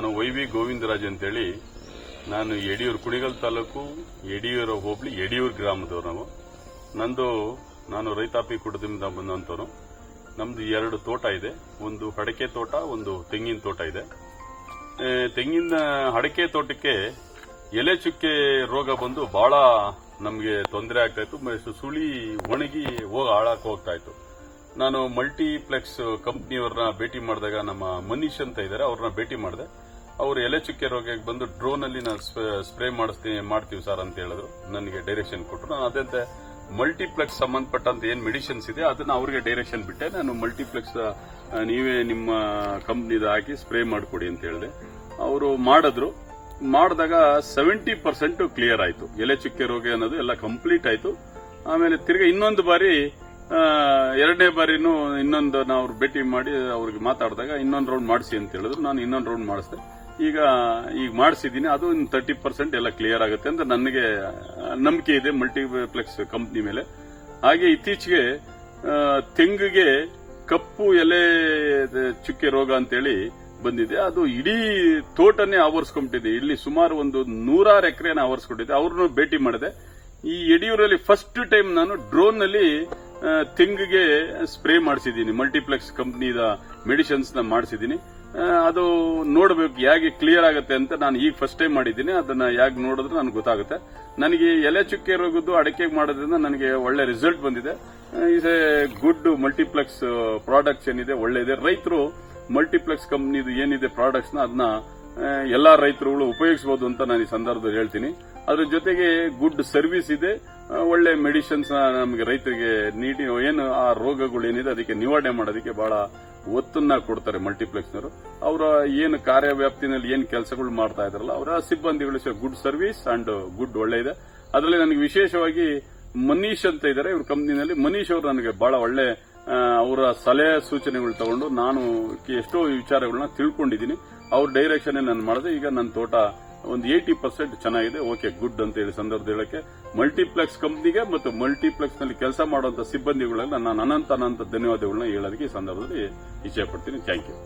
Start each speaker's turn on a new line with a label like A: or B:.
A: ನಾನು ವೈ.ವಿ. ಗೋವಿಂದರಾಜ್ ಅಂತೇಳಿ, ನಾನು ಯಡಿಯೂರು ಕುಣಿಗಲ್ ತಾಲೂಕು ಯಡಿಯೂರು ಹೋಬಳಿ ಯಡಿಯೂರು ಗ್ರಾಮದವರು. ನಾನು ರೈತಾಪಿ ಕುಟುಂಬದಿಂದ ಬಂದಂತವನು. ನಮ್ದು 2 ತೋಟ ಇದೆ. ಒಂದು ಅಡಕೆ ತೋಟ, ಒಂದು ತೆಂಗಿನ ತೋಟ ಇದೆ. ತೆಂಗಿನ ಅಡಕೆ ತೋಟಕ್ಕೆ ಎಲೆ ಚುಕ್ಕೆ ರೋಗ ಬಂದು ಬಹಳ ನಮಗೆ ತೊಂದರೆ ಆಗ್ತಾ ಇತ್ತು. ಸುಳಿ ಒಣಗಿ ಹಾಳಾಕ್ ಹೋಗ್ತಾ ಇತ್ತು. ನಾನು ಮಲ್ಟಿಪ್ಲೆಕ್ಸ್ ಕಂಪ್ನಿಯವ್ರನ್ನ ಭೇಟಿ ಮಾಡಿದಾಗ, ನಮ್ಮ ಮನೀಶ್ ಅಂತ ಇದ್ದಾರೆ, ಅವ್ರನ್ನ ಭೇಟಿ ಮಾಡಿದೆ. ಅವರು ಎಲೆ ಚುಕ್ಕೆ ರೋಗಕ್ಕೆ ಬಂದು ಡ್ರೋನ್ ಅಲ್ಲಿ ನಾವು ಸ್ಪ್ರೇ ಮಾಡ್ತೀವಿ ಸರ್ ಅಂತ ಹೇಳಿದ್ರು. ನನಗೆ ಡೈರೆಕ್ಷನ್ ಕೊಟ್ಟರು. ನಾನು ಅದಂತೆ ಮಲ್ಟಿಪ್ಲೆಕ್ಸ್ ಸಂಬಂಧಪಟ್ಟಂತ ಏನ್ ಮೆಡಿಸಿನ್ಸ್ ಇದೆ ಅದನ್ನ ಅವ್ರಿಗೆ ಡೈರೆಕ್ಷನ್ ಬಿಟ್ಟೆ. ನಾನು ಮಲ್ಟಿಪ್ಲೆಕ್ಸ್ ನೀವೇ ನಿಮ್ಮ ಕಂಪ್ನಿದ ಹಾಕಿ ಸ್ಪ್ರೇ ಮಾಡಿಕೊಡಿ ಅಂತ ಹೇಳಿದೆ. ಅವರು ಮಾಡಿದಾಗ 70% ಕ್ಲಿಯರ್ ಆಯ್ತು. ಎಲೆ ಚುಕ್ಕೆ ರೋಗ ಅನ್ನೋದು ಎಲ್ಲ ಕಂಪ್ಲೀಟ್ ಆಯ್ತು. ಆಮೇಲೆ ತಿರ್ಗಾ ಇನ್ನೊಂದು ಬಾರಿ, 2ನೇ ಬಾರಿನೂ ನಾವು ಭೇಟಿ ಮಾಡಿ ಅವ್ರಿಗೆ ಮಾತಾಡಿದಾಗ ಇನ್ನೊಂದು ರೌಂಡ್ ಮಾಡಿಸಿ ಅಂತ ಹೇಳಿದ್ರು. ನಾನು ಇನ್ನೊಂದು ರೌಂಡ್ ಮಾಡಿಸಿದೆ. ಈಗ ಮಾಡಿಸಿದ್ದೀನಿ. ಅದು 30% ಎಲ್ಲ ಕ್ಲಿಯರ್ ಆಗುತ್ತೆ ಅಂತ ನನಗೆ ನಂಬಿಕೆ ಇದೆ ಮಲ್ಟಿಪ್ಲೆಕ್ಸ್ ಕಂಪ್ನಿ ಮೇಲೆ. ಹಾಗೆ ಇತ್ತೀಚೆಗೆ ತೆಂಗಿಗೆ ಕಪ್ಪು ಎಲೆ ಚುಕ್ಕೆ ರೋಗ ಅಂತೇಳಿ ಬಂದಿದೆ. ಅದು ಇಡೀ ತೋಟನೇ ಆವರಿಸ್ಕೊಂಡ್ಬಿಟ್ಟಿದೆ. ಇಲ್ಲಿ ಸುಮಾರು ಒಂದು 100 ಎಕರೆನ ಆವರಿಸ್ಕೊಂಡಿದೆ. ಅವ್ರನ್ನು ಭೇಟಿ ಮಾಡಿದೆ. ಈ ಯಡಿಯೂರಲ್ಲಿ ಫಸ್ಟ್ ಟೈಮ್ ನಾನು ಡ್ರೋನ್ ನಲ್ಲಿ ತೆಂಗಿಗೆ ಸ್ಪ್ರೇ ಮಾಡಿಸಿದ್ದೀನಿ. ಮಲ್ಟಿಪ್ಲೆಕ್ಸ್ ಕಂಪ್ನಿದ ಮೆಡಿಸಿನ್ಸ್ ನ ಮಾಡಿಸಿದ್ದೀನಿ. ಅದು ನೋಡಬೇಕು ಹೇಗೆ ಕ್ಲಿಯರ್ ಆಗುತ್ತೆ ಅಂತ. ನಾನು ಈಗ ಫಸ್ಟ್ ಟೈಮ್ ಮಾಡಿದ್ದೀನಿ. ಅದನ್ನ ಹೇಗೆ ನೋಡಿದ್ರೆ ನನಗೆ ಗೊತ್ತಾಗುತ್ತೆ. ನನಗೆ ಎಲೆ ಚುಕ್ಕೆ ರೋಗದ್ದು ಅಡಕೆಗೆ ಮಾಡೋದ್ರಿಂದ ನನಗೆ ಒಳ್ಳೆ ರಿಸಲ್ಟ್ ಬಂದಿದೆ. Is A good multiplex products ಏನಿದೆ ಒಳ್ಳೆ. ರೈತರು ಮಲ್ಟಿಪ್ಲೆಕ್ಸ್ ಕಂಪ್ನಿದು ಏನಿದೆ ಪ್ರಾಡಕ್ಟ್ಸ್ ನ ಅದನ್ನ ಎಲ್ಲಾ ರೈತರುಗಳು ಉಪಯೋಗಿಸಬಹುದು ಅಂತ ನಾನು ಈ ಸಂದರ್ಭದಲ್ಲಿ ಹೇಳ್ತೀನಿ. ಅದ್ರ ಜೊತೆಗೆ ಗುಡ್ ಸರ್ವಿಸ್ ಇದೆ. ಒಳ್ಳೆ ಮೆಡಿಸಿನ್ಸ್ ನಮಗೆ ರೈತರಿಗೆ ನೀಡಿ ಏನು ಆ ರೋಗಗಳು ಏನಿದೆ ಅದಕ್ಕೆ ನಿವಾರಣೆ ಮಾಡೋದಕ್ಕೆ ಬಹಳ ಒತ್ತನ್ನ ಕೊಡ್ತಾರೆ ಮಲ್ಟಿಪ್ಲೆಕ್ಸ್ನವರು. ಅವರ ಏನು ಕಾರ್ಯವ್ಯಾಪ್ತಿನಲ್ಲಿ ಏನು ಕೆಲಸಗಳು ಮಾಡ್ತಾ ಇದಾರಲ್ಲ, ಅವರ ಸಿಬ್ಬಂದಿಗಳು ಗುಡ್ ಸರ್ವಿಸ್ ಅಂಡ್ ಗುಡ್ ಒಳ್ಳೆ ಇದೆ. ಅದರಲ್ಲಿ ನನಗೆ ವಿಶೇಷವಾಗಿ ಮನೀಶ್ ಅಂತ ಇದ್ದಾರೆ ಇವ್ರ ಕಂಪ್ನಿನಲ್ಲಿ. ಮನೀಶ್ ಅವರು ನನಗೆ ಬಹಳ ಒಳ್ಳೆ ಅವರ ಸಲಹೆ ಸೂಚನೆಗಳು ತಗೊಂಡು ನಾನು ಎಷ್ಟೋ ವಿಚಾರಗಳನ್ನ ತಿಳ್ಕೊಂಡಿದ್ದೀನಿ. ಅವ್ರ ಡೈರೆಕ್ಷನ್ ನಾನು ಮಾಡಿದೆ. ಈಗ ನನ್ನ ತೋಟ ಒಂದು 80% ಚೆನ್ನಾಗಿದೆ. ಓಕೆ, ಗುಡ್ ಅಂತ ಹೇಳಿ ಸಂದರ್ಭ ಹೇಳಕ್ಕೆ ಮಲ್ಟಿಪ್ಲೆಕ್ಸ್ ಕಂಪ್ನಿಗೆ ಮತ್ತು ಮಲ್ಟಿಪ್ಲೆಕ್ಸ್ ನಲ್ಲಿ ಕೆಲಸ ಮಾಡುವಂತ ಸಿಬ್ಬಂದಿಗಳಲ್ಲಿ ನಾನು ಅನಂತ ಧನ್ಯವಾದಗಳನ್ನ ಹೇಳೋದಕ್ಕೆ ಈ ಸಂದರ್ಭದಲ್ಲಿ ಇಚ್ಛೆ ಪಡ್ತೀನಿ. Thank you.